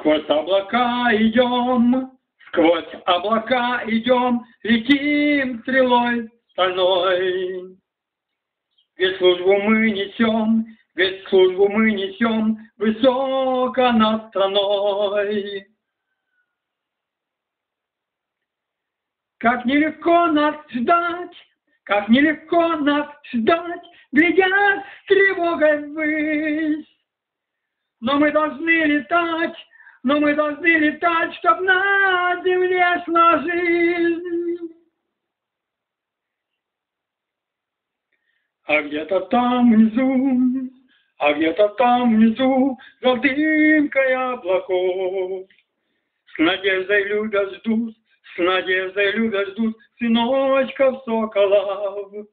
Сквозь облака идем, сквозь облака идем, летим стрелой стальной. Ведь службу мы несем, ведь службу мы несем высоко над страной. Как нелегко нас ждать, как нелегко нас ждать, глядя с тревогой ввысь. Но мы должны летать, чтоб на земле шла жизнь. А где-то там внизу, за дымкой облаков, с надеждой любят ждут, сыночков соколов.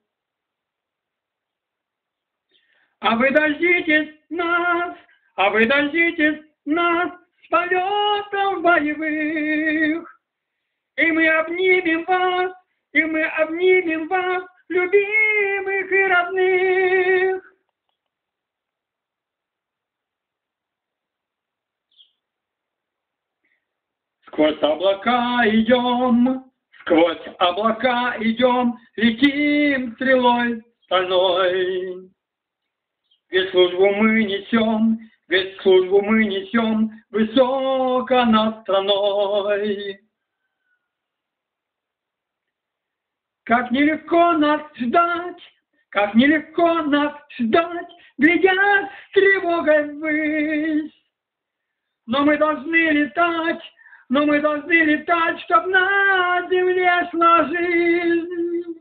А вы дождитесь нас, с полетов боевых, и мы обнимем вас, любимых и родных. Сквозь облака идем, летим стрелой стальной. Ведь службу мы несем высоко над страной. Как нелегко нас ждать, глядя с тревогой ввысь. Но мы должны летать, чтоб на земле шла жизнь.